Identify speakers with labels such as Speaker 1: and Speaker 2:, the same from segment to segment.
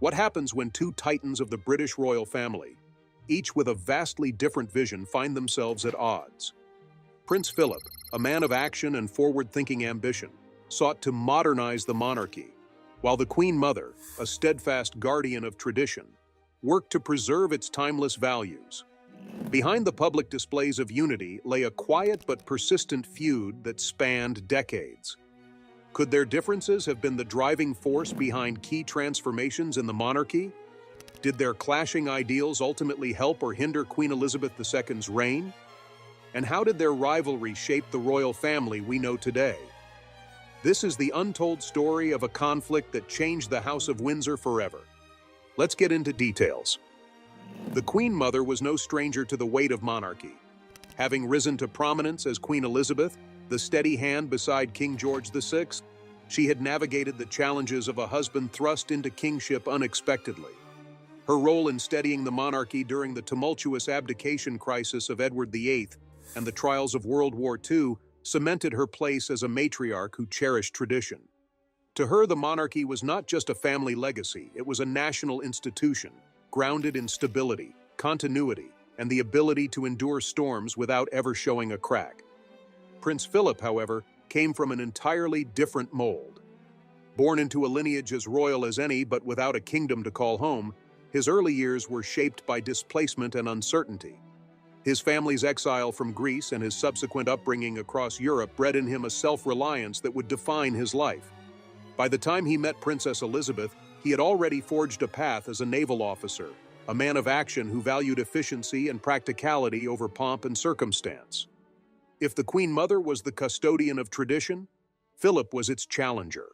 Speaker 1: What happens when two titans of the British royal family, each with a vastly different vision, find themselves at odds? Prince Philip, a man of action and forward-thinking ambition, sought to modernize the monarchy, while the Queen Mother, a steadfast guardian of tradition, worked to preserve its timeless values. Behind the public displays of unity lay a quiet but persistent feud that spanned decades. Could their differences have been the driving force behind key transformations in the monarchy? Did their clashing ideals ultimately help or hinder Queen Elizabeth II's reign? And how did their rivalry shape the royal family we know today? This is the untold story of a conflict that changed the House of Windsor forever. Let's get into details. The Queen Mother was no stranger to the weight of monarchy. Having risen to prominence as Queen Elizabeth, the steady hand beside King George VI, she had navigated the challenges of a husband thrust into kingship unexpectedly. Her role in steadying the monarchy during the tumultuous abdication crisis of Edward VIII and the trials of World War II cemented her place as a matriarch who cherished tradition. To her, the monarchy was not just a family legacy, it was a national institution, grounded in stability, continuity, and the ability to endure storms without ever showing a crack. Prince Philip, however, came from an entirely different mold. Born into a lineage as royal as any but without a kingdom to call home, his early years were shaped by displacement and uncertainty. His family's exile from Greece and his subsequent upbringing across Europe bred in him a self-reliance that would define his life. By the time he met Princess Elizabeth, he had already forged a path as a naval officer, a man of action who valued efficiency and practicality over pomp and circumstance. If the Queen Mother was the custodian of tradition, Philip was its challenger.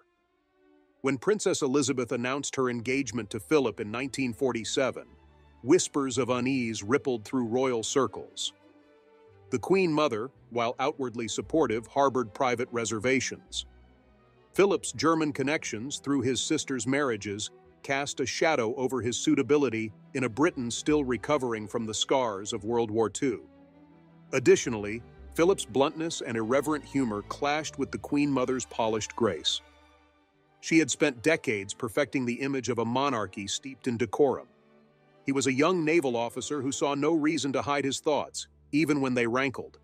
Speaker 1: When Princess Elizabeth announced her engagement to Philip in 1947, whispers of unease rippled through royal circles. The Queen Mother, while outwardly supportive, harbored private reservations. Philip's German connections, through his sister's marriages, cast a shadow over his suitability in a Britain still recovering from the scars of World War II. Additionally, Philip's bluntness and irreverent humor clashed with the Queen Mother's polished grace. She had spent decades perfecting the image of a monarchy steeped in decorum. He was a young naval officer who saw no reason to hide his thoughts, even when they rankled.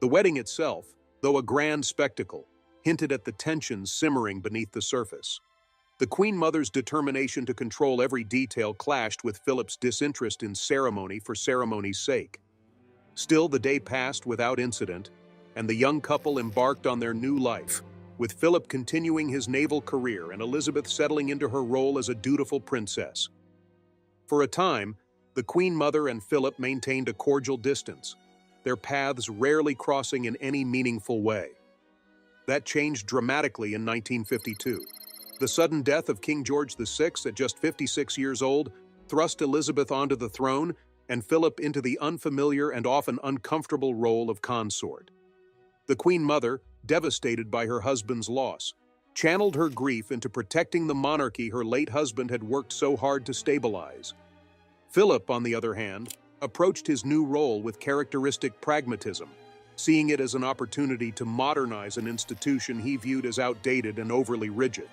Speaker 1: The wedding itself, though a grand spectacle, hinted at the tensions simmering beneath the surface. The Queen Mother's determination to control every detail clashed with Philip's disinterest in ceremony for ceremony's sake. Still, the day passed without incident, and the young couple embarked on their new life, with Philip continuing his naval career and Elizabeth settling into her role as a dutiful princess. For a time, the Queen Mother and Philip maintained a cordial distance, their paths rarely crossing in any meaningful way. That changed dramatically in 1952. The sudden death of King George VI at just 56 years old thrust Elizabeth onto the throne and Philip into the unfamiliar and often uncomfortable role of consort. The Queen Mother, devastated by her husband's loss, channeled her grief into protecting the monarchy her late husband had worked so hard to stabilize. Philip, on the other hand, approached his new role with characteristic pragmatism, seeing it as an opportunity to modernize an institution he viewed as outdated and overly rigid.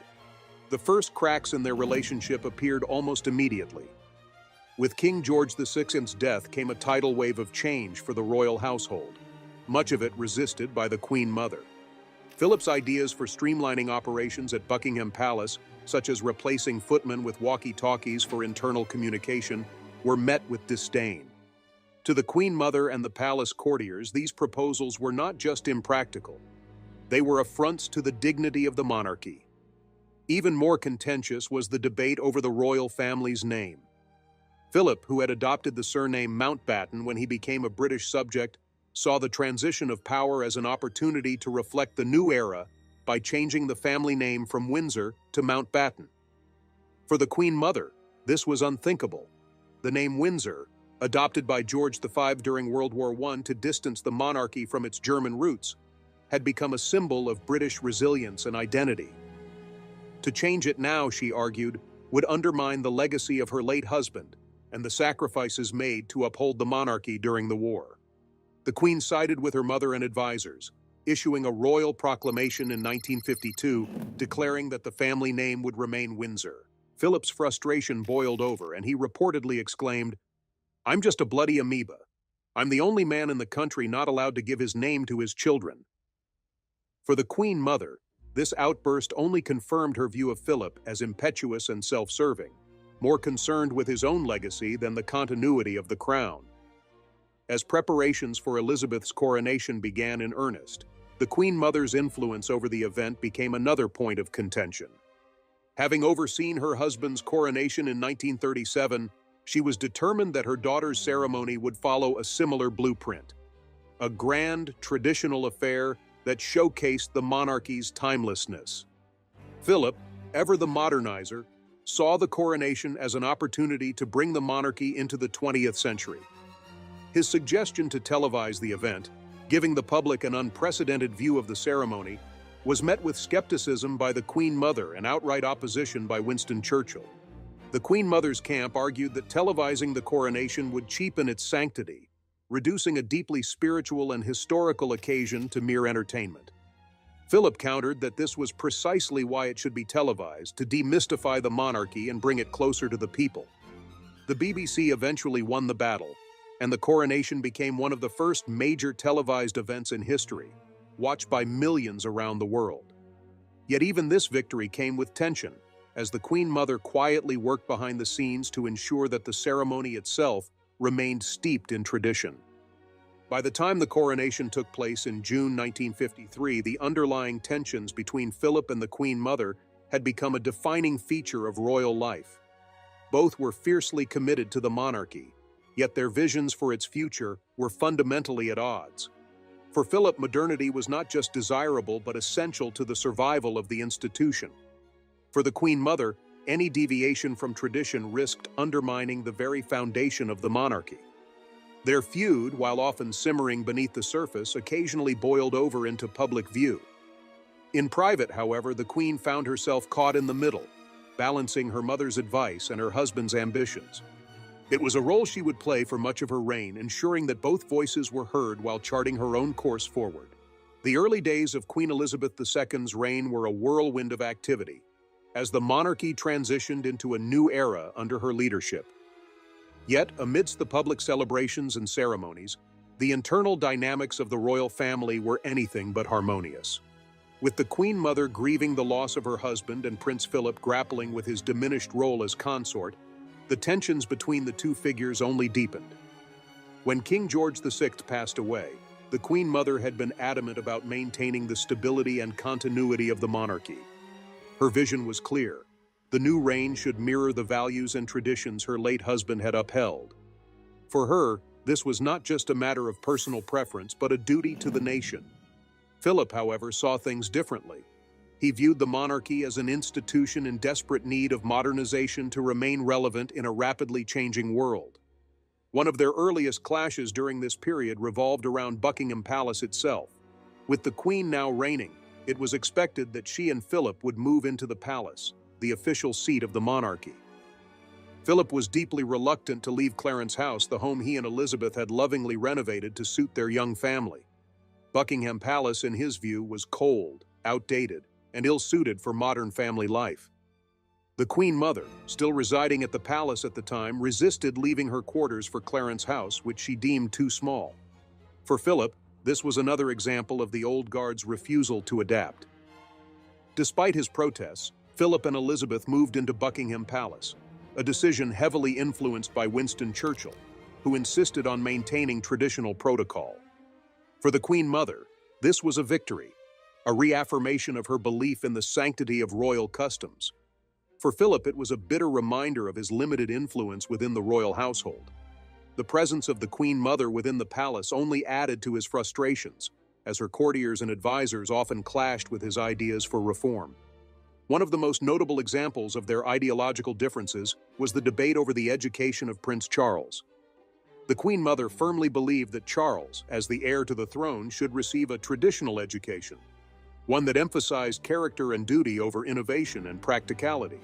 Speaker 1: The first cracks in their relationship appeared almost immediately. With King George VI's death came a tidal wave of change for the royal household, much of it resisted by the Queen Mother. Philip's ideas for streamlining operations at Buckingham Palace, such as replacing footmen with walkie-talkies for internal communication, were met with disdain. To the Queen Mother and the palace courtiers, these proposals were not just impractical. They were affronts to the dignity of the monarchy. Even more contentious was the debate over the royal family's name. Philip, who had adopted the surname Mountbatten when he became a British subject, saw the transition of power as an opportunity to reflect the new era by changing the family name from Windsor to Mountbatten. For the Queen Mother, this was unthinkable. The name Windsor, adopted by George V during World War I to distance the monarchy from its German roots, had become a symbol of British resilience and identity. To change it now, she argued, would undermine the legacy of her late husband and the sacrifices made to uphold the monarchy during the war. The Queen sided with her mother and advisors, issuing a royal proclamation in 1952 declaring that the family name would remain Windsor. Philip's frustration boiled over, and he reportedly exclaimed, "I'm just a bloody amoeba. I'm the only man in the country not allowed to give his name to his children." For the Queen Mother, this outburst only confirmed her view of Philip as impetuous and self-serving, more concerned with his own legacy than the continuity of the crown. As preparations for Elizabeth's coronation began in earnest, the Queen Mother's influence over the event became another point of contention. Having overseen her husband's coronation in 1937, she was determined that her daughter's ceremony would follow a similar blueprint, a grand, traditional affair that showcased the monarchy's timelessness. Philip, ever the modernizer, saw the coronation as an opportunity to bring the monarchy into the 20th century. His suggestion to televise the event, giving the public an unprecedented view of the ceremony, was met with skepticism by the Queen Mother and outright opposition by Winston Churchill. The Queen Mother's camp argued that televising the coronation would cheapen its sanctity, reducing a deeply spiritual and historical occasion to mere entertainment. Philip countered that this was precisely why it should be televised, to demystify the monarchy and bring it closer to the people. The BBC eventually won the battle, and the coronation became one of the first major televised events in history, watched by millions around the world. Yet even this victory came with tension, as the Queen Mother quietly worked behind the scenes to ensure that the ceremony itself remained steeped in tradition. By the time the coronation took place in June 1953, the underlying tensions between Philip and the Queen Mother had become a defining feature of royal life. Both were fiercely committed to the monarchy, yet their visions for its future were fundamentally at odds. For Philip, modernity was not just desirable but essential to the survival of the institution. For the Queen Mother, any deviation from tradition risked undermining the very foundation of the monarchy. Their feud, while often simmering beneath the surface, occasionally boiled over into public view. In private, however, the Queen found herself caught in the middle, balancing her mother's advice and her husband's ambitions. It was a role she would play for much of her reign, ensuring that both voices were heard while charting her own course forward. The early days of Queen Elizabeth II's reign were a whirlwind of activity, as the monarchy transitioned into a new era under her leadership. Yet, amidst the public celebrations and ceremonies, the internal dynamics of the royal family were anything but harmonious. With the Queen Mother grieving the loss of her husband and Prince Philip grappling with his diminished role as consort, the tensions between the two figures only deepened. When King George VI passed away, the Queen Mother had been adamant about maintaining the stability and continuity of the monarchy. Her vision was clear. The new reign should mirror the values and traditions her late husband had upheld. For her, this was not just a matter of personal preference, but a duty to the nation. Philip, however, saw things differently. He viewed the monarchy as an institution in desperate need of modernization to remain relevant in a rapidly changing world. One of their earliest clashes during this period revolved around Buckingham Palace itself. With the Queen now reigning, it was expected that she and Philip would move into the palace, the official seat of the monarchy. Philip was deeply reluctant to leave Clarence House, the home he and Elizabeth had lovingly renovated to suit their young family. Buckingham Palace, in his view, was cold, outdated, and ill-suited for modern family life. The Queen Mother, still residing at the palace at the time, resisted leaving her quarters for Clarence House, which she deemed too small. For Philip, this was another example of the old guard's refusal to adapt. Despite his protests, Philip and Elizabeth moved into Buckingham Palace, a decision heavily influenced by Winston Churchill, who insisted on maintaining traditional protocol. For the Queen Mother, this was a victory, a reaffirmation of her belief in the sanctity of royal customs. For Philip, it was a bitter reminder of his limited influence within the royal household. The presence of the Queen Mother within the palace only added to his frustrations, as her courtiers and advisors often clashed with his ideas for reform. One of the most notable examples of their ideological differences was the debate over the education of Prince Charles. The Queen Mother firmly believed that Charles, as the heir to the throne, should receive a traditional education, one that emphasized character and duty over innovation and practicality.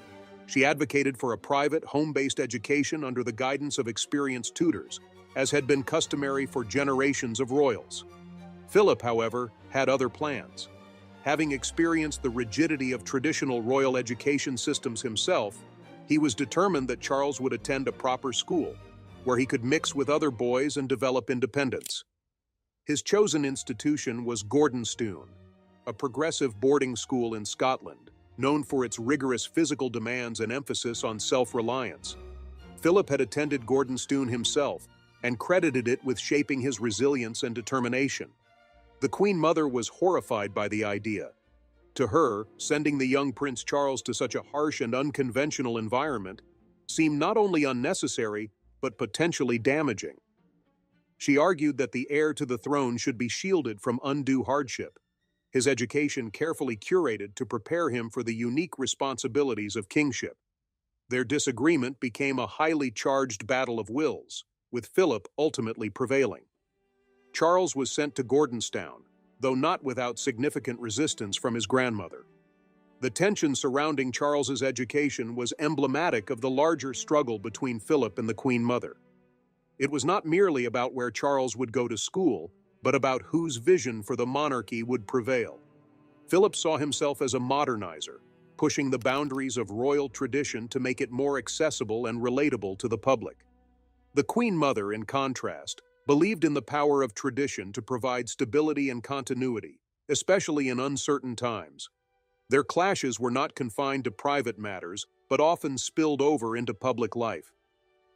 Speaker 1: She advocated for a private, home-based education under the guidance of experienced tutors, as had been customary for generations of royals. Philip, however, had other plans. Having experienced the rigidity of traditional royal education systems himself, He was determined that Charles would attend a proper school, where he could mix with other boys and develop independence. His chosen institution was Gordonstoun, a progressive boarding school in Scotland, known for its rigorous physical demands and emphasis on self-reliance. Philip had attended Gordonstoun himself and credited it with shaping his resilience and determination. The Queen Mother was horrified by the idea. To her, sending the young Prince Charles to such a harsh and unconventional environment seemed not only unnecessary, but potentially damaging. She argued that the heir to the throne should be shielded from undue hardship, his education carefully curated to prepare him for the unique responsibilities of kingship. Their disagreement became a highly charged battle of wills, with Philip ultimately prevailing. Charles was sent to Gordonstoun, though not without significant resistance from his grandmother. The tension surrounding Charles's education was emblematic of the larger struggle between Philip and the Queen Mother. It was not merely about where Charles would go to school, but about whose vision for the monarchy would prevail. Philip saw himself as a modernizer, pushing the boundaries of royal tradition to make it more accessible and relatable to the public. The Queen Mother, in contrast, believed in the power of tradition to provide stability and continuity, especially in uncertain times. Their clashes were not confined to private matters, but often spilled over into public life.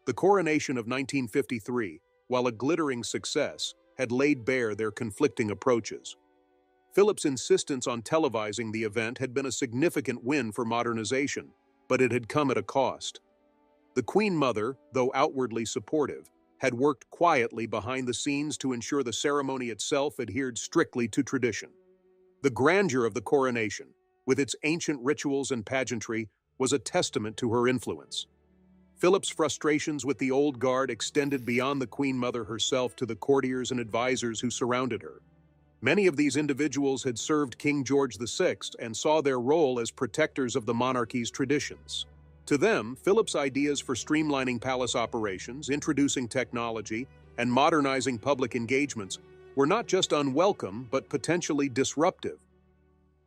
Speaker 1: The coronation of 1953, while a glittering success, had laid bare their conflicting approaches. Philip's insistence on televising the event had been a significant win for modernization, but it had come at a cost. The Queen Mother, though outwardly supportive, had worked quietly behind the scenes to ensure the ceremony itself adhered strictly to tradition. The grandeur of the coronation, with its ancient rituals and pageantry, was a testament to her influence. Philip's frustrations with the old guard extended beyond the Queen Mother herself to the courtiers and advisors who surrounded her. Many of these individuals had served King George VI and saw their role as protectors of the monarchy's traditions. To them, Philip's ideas for streamlining palace operations, introducing technology, and modernizing public engagements were not just unwelcome, but potentially disruptive.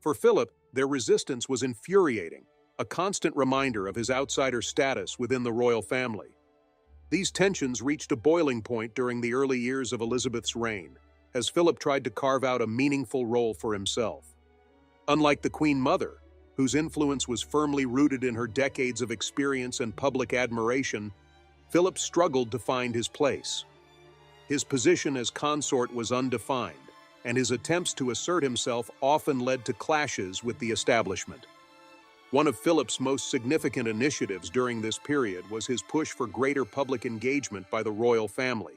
Speaker 1: For Philip, their resistance was infuriating, a constant reminder of his outsider status within the royal family. These tensions reached a boiling point during the early years of Elizabeth's reign, as Philip tried to carve out a meaningful role for himself. Unlike the Queen Mother, whose influence was firmly rooted in her decades of experience and public admiration, Philip struggled to find his place. His position as consort was undefined, and his attempts to assert himself often led to clashes with the establishment. One of Philip's most significant initiatives during this period was his push for greater public engagement by the royal family.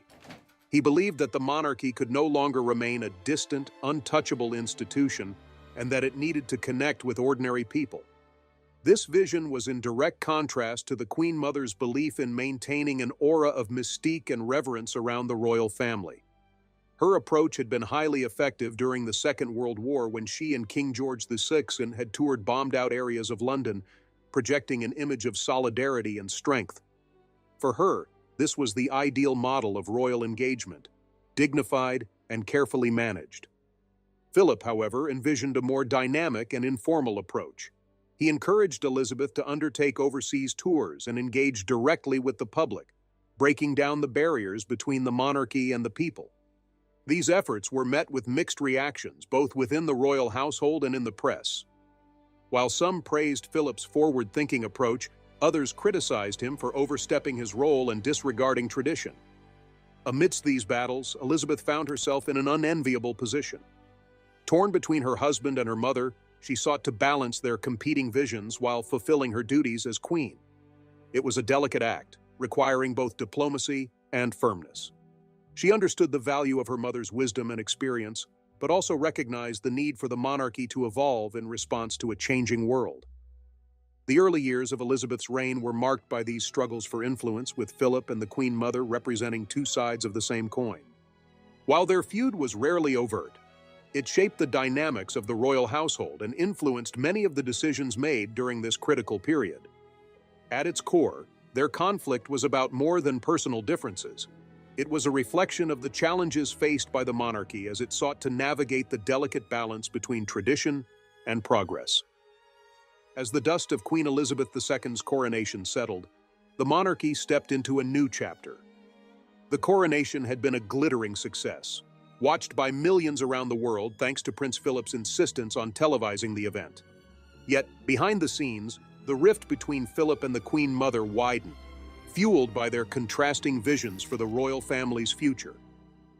Speaker 1: He believed that the monarchy could no longer remain a distant, untouchable institution, and that it needed to connect with ordinary people. This vision was in direct contrast to the Queen Mother's belief in maintaining an aura of mystique and reverence around the royal family. Her approach had been highly effective during the Second World War when she and King George VI had toured bombed-out areas of London, projecting an image of solidarity and strength. For her, this was the ideal model of royal engagement, dignified and carefully managed. Philip, however, envisioned a more dynamic and informal approach. He encouraged Elizabeth to undertake overseas tours and engage directly with the public, breaking down the barriers between the monarchy and the people. These efforts were met with mixed reactions, both within the royal household and in the press. While some praised Philip's forward-thinking approach, others criticized him for overstepping his role and disregarding tradition. Amidst these battles, Elizabeth found herself in an unenviable position. Torn between her husband and her mother, she sought to balance their competing visions while fulfilling her duties as queen. It was a delicate act, requiring both diplomacy and firmness. She understood the value of her mother's wisdom and experience, but also recognized the need for the monarchy to evolve in response to a changing world. The early years of Elizabeth's reign were marked by these struggles for influence, with Philip and the Queen Mother representing two sides of the same coin. While their feud was rarely overt, it shaped the dynamics of the royal household and influenced many of the decisions made during this critical period. At its core, their conflict was about more than personal differences. It was a reflection of the challenges faced by the monarchy as it sought to navigate the delicate balance between tradition and progress. As the dust of Queen Elizabeth II's coronation settled, the monarchy stepped into a new chapter. The coronation had been a glittering success, watched by millions around the world thanks to Prince Philip's insistence on televising the event. Yet, behind the scenes, the rift between Philip and the Queen Mother widened, fueled by their contrasting visions for the royal family's future.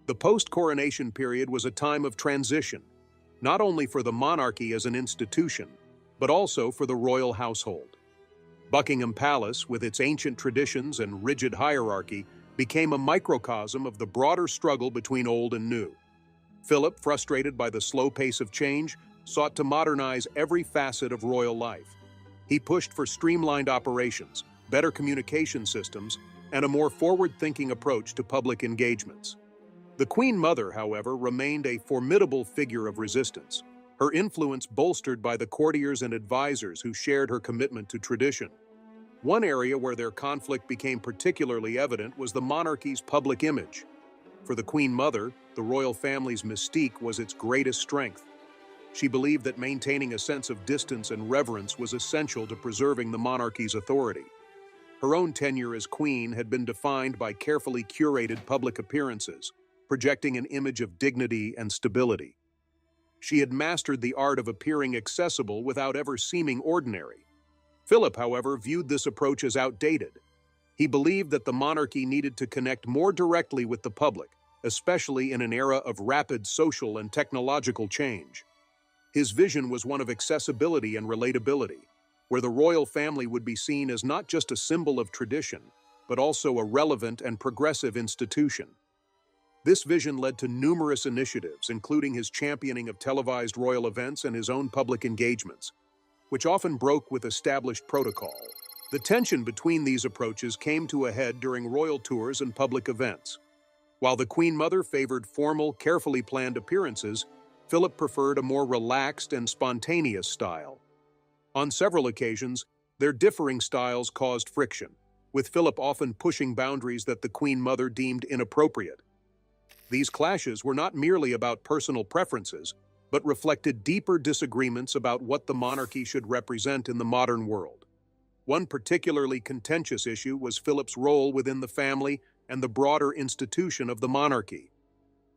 Speaker 1: The post-coronation period was a time of transition, not only for the monarchy as an institution, but also for the royal household. Buckingham Palace, with its ancient traditions and rigid hierarchy, became a microcosm of the broader struggle between old and new. Philip, frustrated by the slow pace of change, sought to modernize every facet of royal life. He pushed for streamlined operations, better communication systems, and a more forward-thinking approach to public engagements. The Queen Mother, however, remained a formidable figure of resistance, her influence bolstered by the courtiers and advisors who shared her commitment to tradition. One area where their conflict became particularly evident was the monarchy's public image. For the Queen Mother, the royal family's mystique was its greatest strength. She believed that maintaining a sense of distance and reverence was essential to preserving the monarchy's authority. Her own tenure as queen had been defined by carefully curated public appearances, projecting an image of dignity and stability. She had mastered the art of appearing accessible without ever seeming ordinary. Philip, however, viewed this approach as outdated. He believed that the monarchy needed to connect more directly with the public, especially in an era of rapid social and technological change. His vision was one of accessibility and relatability, where the royal family would be seen as not just a symbol of tradition, but also a relevant and progressive institution. This vision led to numerous initiatives, including his championing of televised royal events and his own public engagements, which often broke with established protocol. The tension between these approaches came to a head during royal tours and public events. While the Queen Mother favored formal, carefully planned appearances, Philip preferred a more relaxed and spontaneous style. On several occasions, their differing styles caused friction, with Philip often pushing boundaries that the Queen Mother deemed inappropriate. These clashes were not merely about personal preferences, but reflected deeper disagreements about what the monarchy should represent in the modern world. One particularly contentious issue was Philip's role within the family and the broader institution of the monarchy.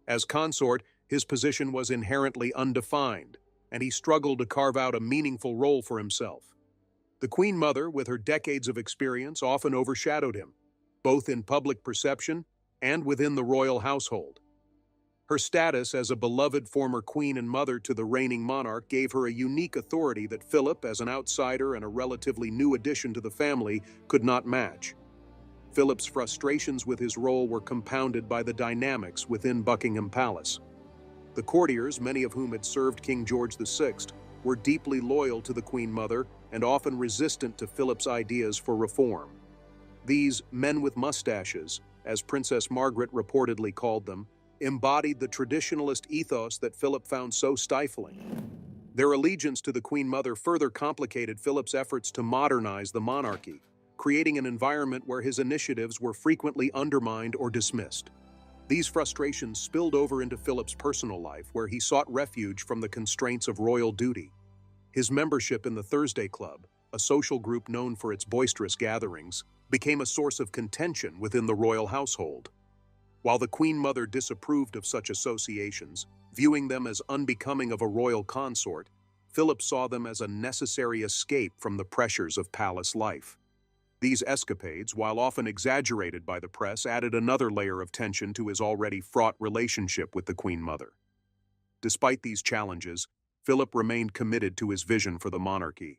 Speaker 1: As consort, his position was inherently undefined, and he struggled to carve out a meaningful role for himself. The Queen Mother, with her decades of experience, often overshadowed him, both in public perception and within the royal household. Her status as a beloved former queen and mother to the reigning monarch gave her a unique authority that Philip, as an outsider and a relatively new addition to the family, could not match. Philip's frustrations with his role were compounded by the dynamics within Buckingham Palace. The courtiers, many of whom had served King George VI, were deeply loyal to the Queen Mother and often resistant to Philip's ideas for reform. These men with mustaches, as Princess Margaret reportedly called them, embodied the traditionalist ethos that Philip found so stifling. Their allegiance to the Queen Mother further complicated Philip's efforts to modernize the monarchy, creating an environment where his initiatives were frequently undermined or dismissed. These frustrations spilled over into Philip's personal life, where he sought refuge from the constraints of royal duty. His membership in the Thursday Club, a social group known for its boisterous gatherings, became a source of contention within the royal household. While the Queen Mother disapproved of such associations, viewing them as unbecoming of a royal consort, Philip saw them as a necessary escape from the pressures of palace life. These escapades, while often exaggerated by the press, added another layer of tension to his already fraught relationship with the Queen Mother. Despite these challenges, Philip remained committed to his vision for the monarchy.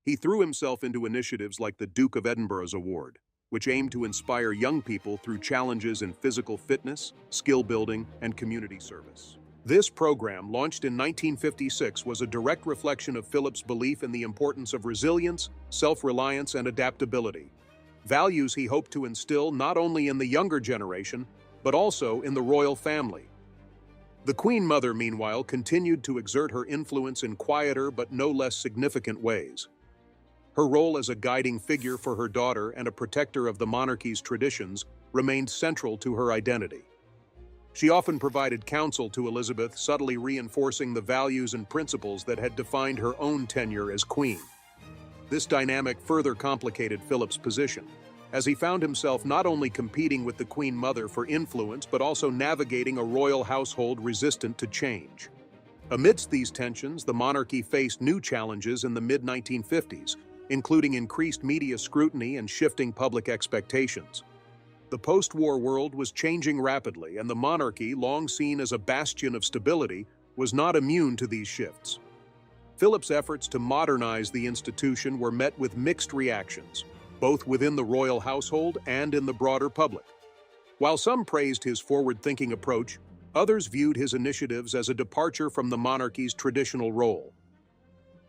Speaker 1: He threw himself into initiatives like the Duke of Edinburgh's Award, which aimed to inspire young people through challenges in physical fitness, skill building, and community service. This program, launched in 1956, was a direct reflection of Philip's belief in the importance of resilience, self-reliance, and adaptability, values he hoped to instill not only in the younger generation, but also in the royal family. The Queen Mother, meanwhile, continued to exert her influence in quieter but no less significant ways. Her role as a guiding figure for her daughter and a protector of the monarchy's traditions remained central to her identity. She often provided counsel to Elizabeth, subtly reinforcing the values and principles that had defined her own tenure as queen. This dynamic further complicated Philip's position, as he found himself not only competing with the Queen Mother for influence but also navigating a royal household resistant to change. Amidst these tensions, the monarchy faced new challenges in the mid-1950s, including increased media scrutiny and shifting public expectations. The post-war world was changing rapidly, and the monarchy, long seen as a bastion of stability, was not immune to these shifts. Philip's efforts to modernize the institution were met with mixed reactions, both within the royal household and in the broader public. While some praised his forward-thinking approach, others viewed his initiatives as a departure from the monarchy's traditional role.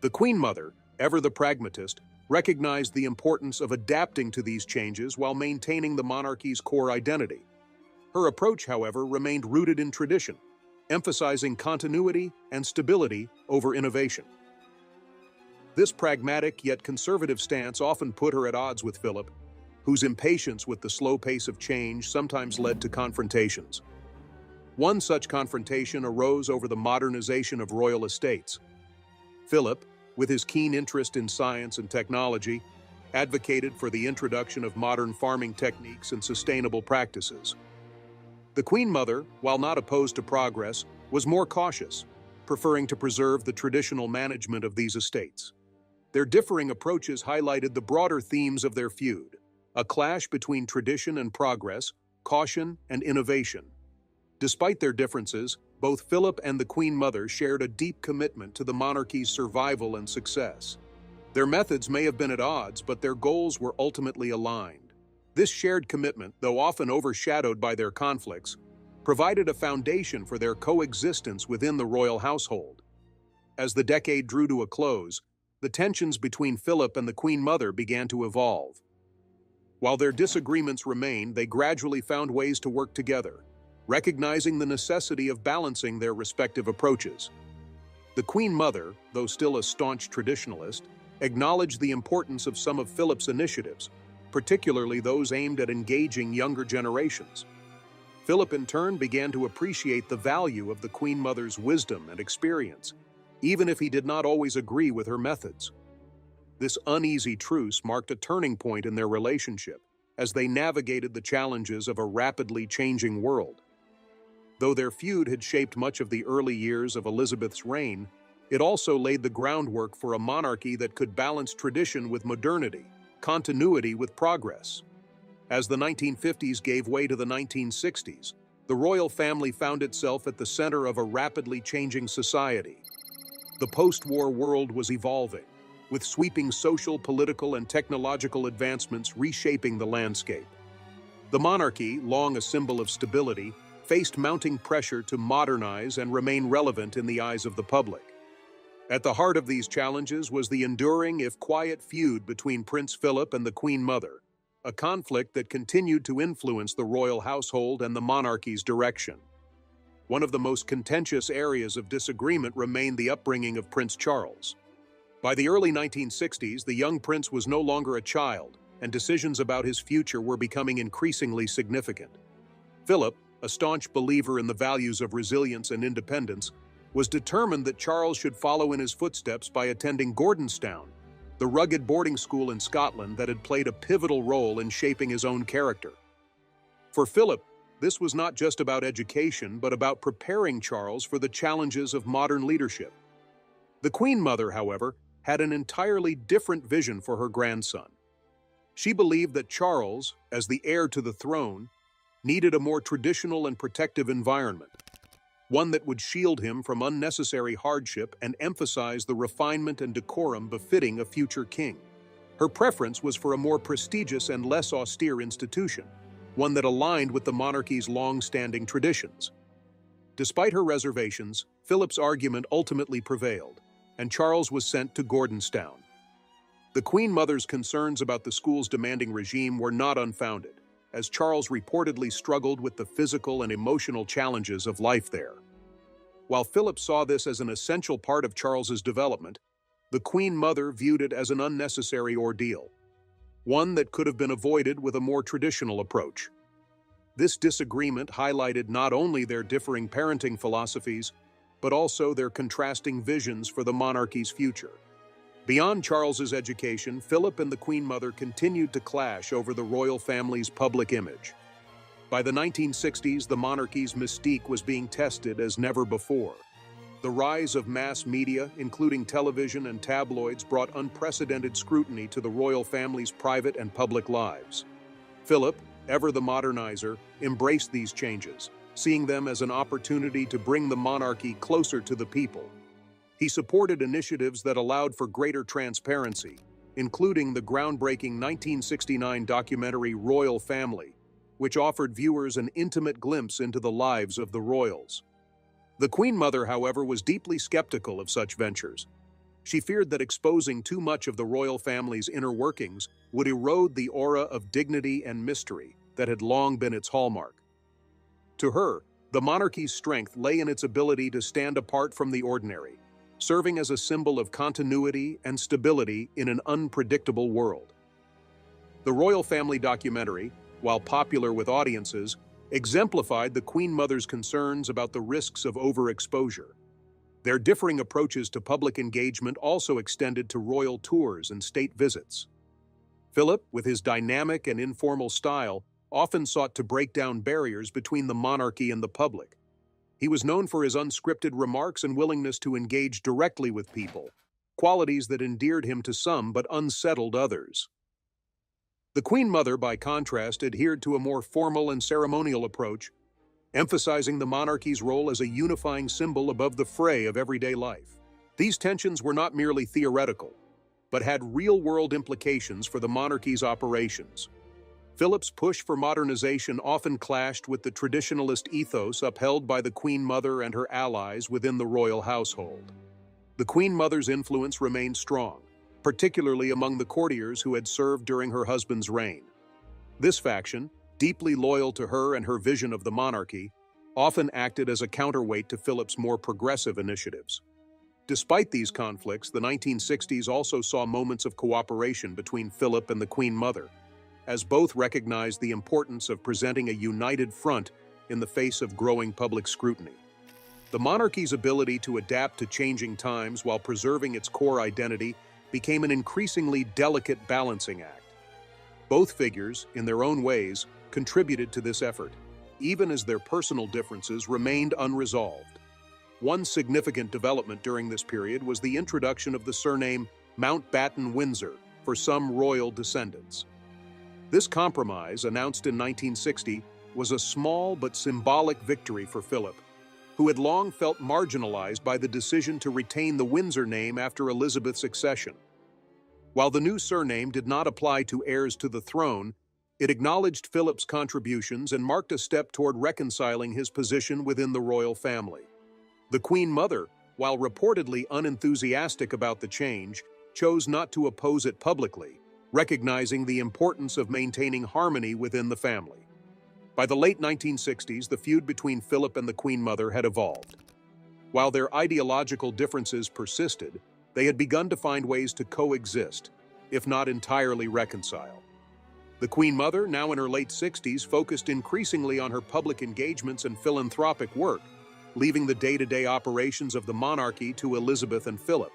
Speaker 1: The Queen Mother, ever the pragmatist, recognized the importance of adapting to these changes while maintaining the monarchy's core identity. Her approach, however, remained rooted in tradition, emphasizing continuity and stability over innovation. This pragmatic yet conservative stance often put her at odds with Philip, whose impatience with the slow pace of change sometimes led to confrontations. One such confrontation arose over the modernization of royal estates. Philip, with his keen interest in science and technology, advocated for the introduction of modern farming techniques and sustainable practices. The Queen Mother, while not opposed to progress, was more cautious, preferring to preserve the traditional management of these estates. Their differing approaches highlighted the broader themes of their feud, a clash between tradition and progress, caution and innovation. Despite their differences, both Philip and the Queen Mother shared a deep commitment to the monarchy's survival and success. Their methods may have been at odds, but their goals were ultimately aligned. This shared commitment, though often overshadowed by their conflicts, provided a foundation for their coexistence within the royal household. As the decade drew to a close, the tensions between Philip and the Queen Mother began to evolve. While their disagreements remained, they gradually found ways to work together, recognizing the necessity of balancing their respective approaches. The Queen Mother, though still a staunch traditionalist, acknowledged the importance of some of Philip's initiatives, particularly those aimed at engaging younger generations. Philip, in turn, began to appreciate the value of the Queen Mother's wisdom and experience, even if he did not always agree with her methods. This uneasy truce marked a turning point in their relationship as they navigated the challenges of a rapidly changing world. Though their feud had shaped much of the early years of Elizabeth's reign, it also laid the groundwork for a monarchy that could balance tradition with modernity, continuity with progress. As the 1950s gave way to the 1960s, the royal family found itself at the center of a rapidly changing society. The post-war world was evolving, with sweeping social, political, and technological advancements reshaping the landscape. The monarchy, long a symbol of stability, faced mounting pressure to modernize and remain relevant in the eyes of the public. At the heart of these challenges was the enduring, if quiet, feud between Prince Philip and the Queen Mother, a conflict that continued to influence the royal household and the monarchy's direction. One of the most contentious areas of disagreement remained the upbringing of Prince Charles. By the early 1960s, the young prince was no longer a child, and decisions about his future were becoming increasingly significant. Philip, a staunch believer in the values of resilience and independence, was determined that Charles should follow in his footsteps by attending Gordonstoun, the rugged boarding school in Scotland that had played a pivotal role in shaping his own character. For Philip, this was not just about education, but about preparing Charles for the challenges of modern leadership. The Queen Mother, however, had an entirely different vision for her grandson. She believed that Charles, as the heir to the throne, needed a more traditional and protective environment, one that would shield him from unnecessary hardship and emphasize the refinement and decorum befitting a future king. Her preference was for a more prestigious and less austere institution, one that aligned with the monarchy's long-standing traditions. Despite her reservations, Philip's argument ultimately prevailed, and Charles was sent to Gordonstoun. The Queen Mother's concerns about the school's demanding regime were not unfounded, as Charles reportedly struggled with the physical and emotional challenges of life there. While Philip saw this as an essential part of Charles's development, the Queen Mother viewed it as an unnecessary ordeal, one that could have been avoided with a more traditional approach. This disagreement highlighted not only their differing parenting philosophies, but also their contrasting visions for the monarchy's future. Beyond Charles's education, Philip and the Queen Mother continued to clash over the royal family's public image. By the 1960s, the monarchy's mystique was being tested as never before. The rise of mass media, including television and tabloids, brought unprecedented scrutiny to the royal family's private and public lives. Philip, ever the modernizer, embraced these changes, seeing them as an opportunity to bring the monarchy closer to the people. He supported initiatives that allowed for greater transparency, including the groundbreaking 1969 documentary Royal Family, which offered viewers an intimate glimpse into the lives of the royals. The Queen Mother, however, was deeply skeptical of such ventures. She feared that exposing too much of the royal family's inner workings would erode the aura of dignity and mystery that had long been its hallmark. To her, the monarchy's strength lay in its ability to stand apart from the ordinary, serving as a symbol of continuity and stability in an unpredictable world. The Royal Family documentary, while popular with audiences, exemplified the Queen Mother's concerns about the risks of overexposure. Their differing approaches to public engagement also extended to royal tours and state visits. Philip, with his dynamic and informal style, often sought to break down barriers between the monarchy and the public. He was known for his unscripted remarks and willingness to engage directly with people, qualities that endeared him to some but unsettled others. The Queen Mother, by contrast, adhered to a more formal and ceremonial approach, emphasizing the monarchy's role as a unifying symbol above the fray of everyday life. These tensions were not merely theoretical, but had real-world implications for the monarchy's operations. Philip's push for modernization often clashed with the traditionalist ethos upheld by the Queen Mother and her allies within the royal household. The Queen Mother's influence remained strong, particularly among the courtiers who had served during her husband's reign. This faction, deeply loyal to her and her vision of the monarchy, often acted as a counterweight to Philip's more progressive initiatives. Despite these conflicts, the 1960s also saw moments of cooperation between Philip and the Queen Mother, as both recognized the importance of presenting a united front in the face of growing public scrutiny. The monarchy's ability to adapt to changing times while preserving its core identity became an increasingly delicate balancing act. Both figures, in their own ways, contributed to this effort, even as their personal differences remained unresolved. One significant development during this period was the introduction of the surname Mountbatten Windsor for some royal descendants. This compromise, announced in 1960, was a small but symbolic victory for Philip, who had long felt marginalized by the decision to retain the Windsor name after Elizabeth's accession. While the new surname did not apply to heirs to the throne, it acknowledged Philip's contributions and marked a step toward reconciling his position within the royal family. The Queen Mother, while reportedly unenthusiastic about the change, chose not to oppose it publicly, recognizing the importance of maintaining harmony within the family. By the late 1960s, the feud between Philip and the Queen Mother had evolved. While their ideological differences persisted, they had begun to find ways to coexist, if not entirely reconcile. The Queen Mother, now in her late 60s, focused increasingly on her public engagements and philanthropic work, leaving the day-to-day operations of the monarchy to Elizabeth and Philip.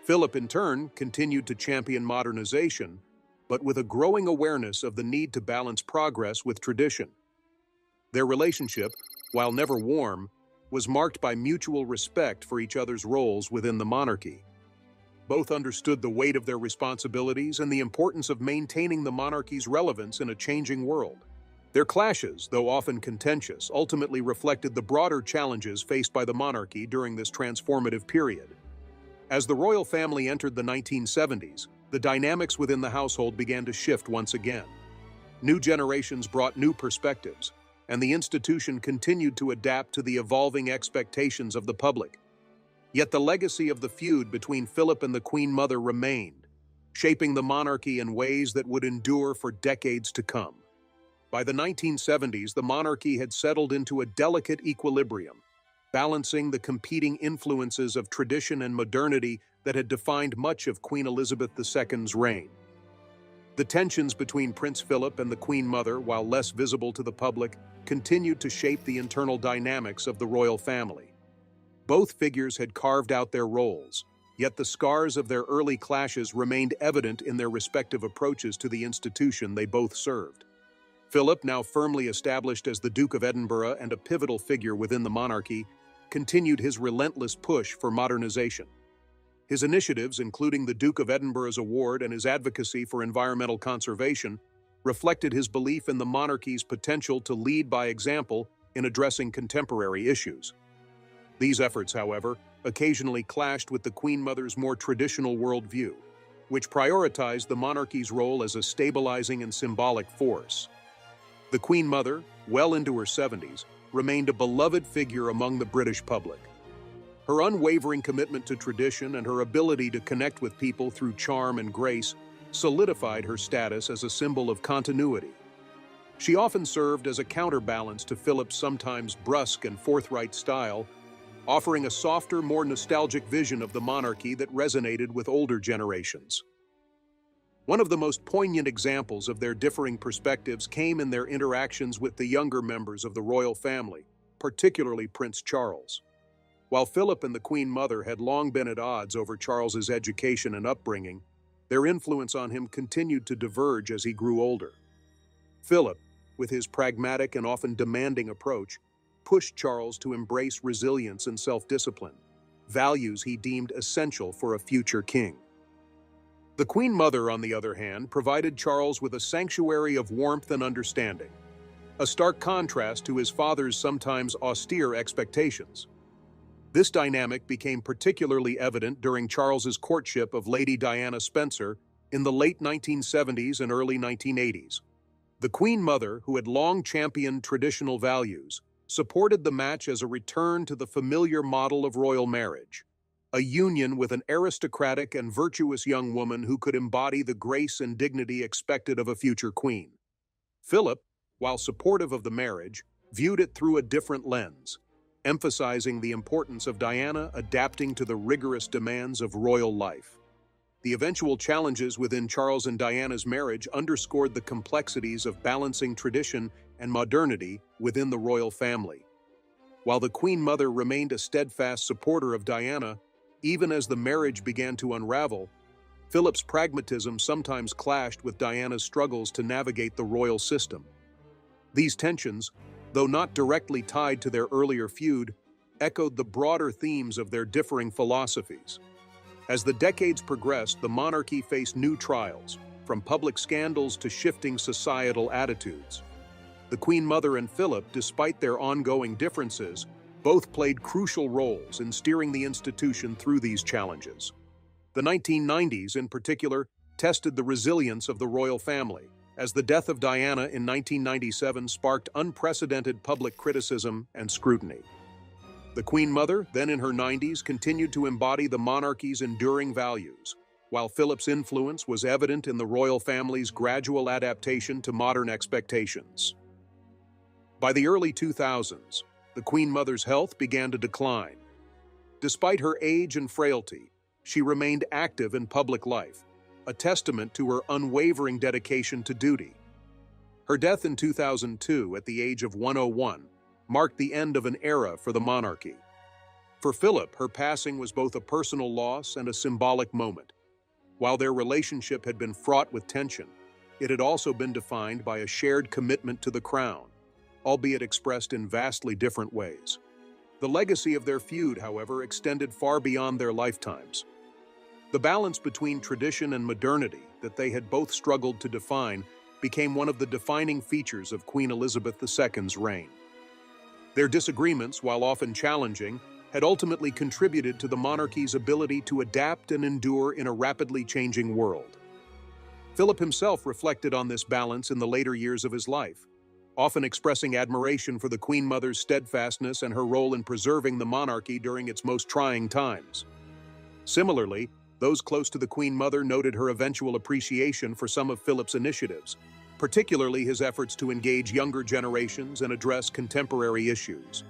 Speaker 1: Philip, in turn, continued to champion modernization, but with a growing awareness of the need to balance progress with tradition. Their relationship, while never warm, was marked by mutual respect for each other's roles within the monarchy. Both understood the weight of their responsibilities and the importance of maintaining the monarchy's relevance in a changing world. Their clashes, though often contentious, ultimately reflected the broader challenges faced by the monarchy during this transformative period. As the royal family entered the 1970s, the dynamics within the household began to shift once again. New generations brought new perspectives, and the institution continued to adapt to the evolving expectations of the public. Yet the legacy of the feud between Philip and the Queen Mother remained, shaping the monarchy in ways that would endure for decades to come. By the 1970s, the monarchy had settled into a delicate equilibrium, balancing the competing influences of tradition and modernity that had defined much of Queen Elizabeth II's reign. The tensions between Prince Philip and the Queen Mother, while less visible to the public, continued to shape the internal dynamics of the royal family. Both figures had carved out their roles, Yet the scars of their early clashes remained evident in their respective approaches to the institution they both served. Philip, now firmly established as the Duke of Edinburgh and a pivotal figure within the monarchy, continued his relentless push for modernization. His initiatives, including the Duke of Edinburgh's award and his advocacy for environmental conservation, reflected his belief in the monarchy's potential to lead by example in addressing contemporary issues. These efforts, however, occasionally clashed with the Queen Mother's more traditional worldview, which prioritized the monarchy's role as a stabilizing and symbolic force. The Queen Mother, well into her 70s, remained a beloved figure among the British public. Her unwavering commitment to tradition and her ability to connect with people through charm and grace solidified her status as a symbol of continuity. She often served as a counterbalance to Philip's sometimes brusque and forthright style, offering a softer, more nostalgic vision of the monarchy that resonated with older generations. One of the most poignant examples of their differing perspectives came in their interactions with the younger members of the royal family, particularly Prince Charles. While Philip and the Queen Mother had long been at odds over Charles's education and upbringing, their influence on him continued to diverge as he grew older. Philip, with his pragmatic and often demanding approach, pushed Charles to embrace resilience and self-discipline, values he deemed essential for a future king. The Queen Mother, on the other hand, provided Charles with a sanctuary of warmth and understanding, a stark contrast to his father's sometimes austere expectations. This dynamic became particularly evident during Charles's courtship of Lady Diana Spencer in the late 1970s and early 1980s. The Queen Mother, who had long championed traditional values, supported the match as a return to the familiar model of royal marriage, a union with an aristocratic and virtuous young woman who could embody the grace and dignity expected of a future queen. Philip, while supportive of the marriage, viewed it through a different lens, emphasizing the importance of Diana adapting to the rigorous demands of royal life. The eventual challenges within Charles and Diana's marriage underscored the complexities of balancing tradition and modernity within the royal family. While the Queen Mother remained a steadfast supporter of Diana, even as the marriage began to unravel, Philip's pragmatism sometimes clashed with Diana's struggles to navigate the royal system. These tensions, though not directly tied to their earlier feud, echoed the broader themes of their differing philosophies. As the decades progressed, the monarchy faced new trials, from public scandals to shifting societal attitudes. The Queen Mother and Philip, despite their ongoing differences, both played crucial roles in steering the institution through these challenges. The 1990s, in particular, tested the resilience of the royal family, as the death of Diana in 1997 sparked unprecedented public criticism and scrutiny. The Queen Mother, then in her 90s, continued to embody the monarchy's enduring values, while Philip's influence was evident in the royal family's gradual adaptation to modern expectations. By the early 2000s, the Queen Mother's health began to decline. Despite her age and frailty, she remained active in public life, a testament to her unwavering dedication to duty. Her death in 2002 at the age of 101 marked the end of an era for the monarchy. For Philip, her passing was both a personal loss and a symbolic moment. While their relationship had been fraught with tension, it had also been defined by a shared commitment to the crown, albeit expressed in vastly different ways. The legacy of their feud, however, extended far beyond their lifetimes. The balance between tradition and modernity that they had both struggled to define became one of the defining features of Queen Elizabeth II's reign. Their disagreements, while often challenging, had ultimately contributed to the monarchy's ability to adapt and endure in a rapidly changing world. Philip himself reflected on this balance in the later years of his life, often expressing admiration for the Queen Mother's steadfastness and her role in preserving the monarchy during its most trying times. Similarly, those close to the Queen Mother noted her eventual appreciation for some of Philip's initiatives, particularly his efforts to engage younger generations and address contemporary issues.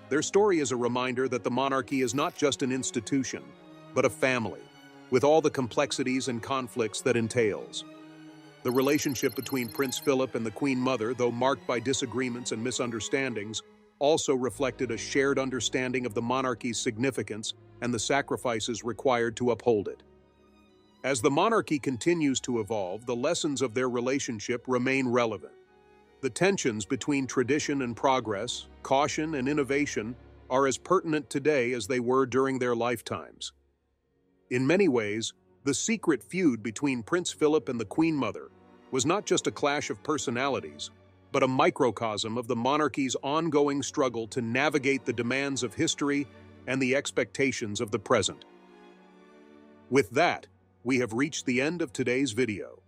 Speaker 1: Their story is a reminder that the monarchy is not just an institution, but a family, with all the complexities and conflicts that entails. The relationship between Prince Philip and the Queen Mother, though marked by disagreements and misunderstandings, also reflected a shared understanding of the monarchy's significance and the sacrifices required to uphold it. As the monarchy continues to evolve, the lessons of their relationship remain relevant. The tensions between tradition and progress, caution and innovation, are as pertinent today as they were during their lifetimes. In many ways, the secret feud between Prince Philip and the Queen Mother was not just a clash of personalities, but a microcosm of the monarchy's ongoing struggle to navigate the demands of history and the expectations of the present. With that, we have reached the end of today's video.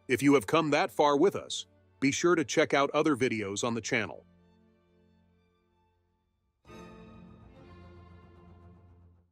Speaker 1: If you have come that far with us, be sure to check out other videos on the channel.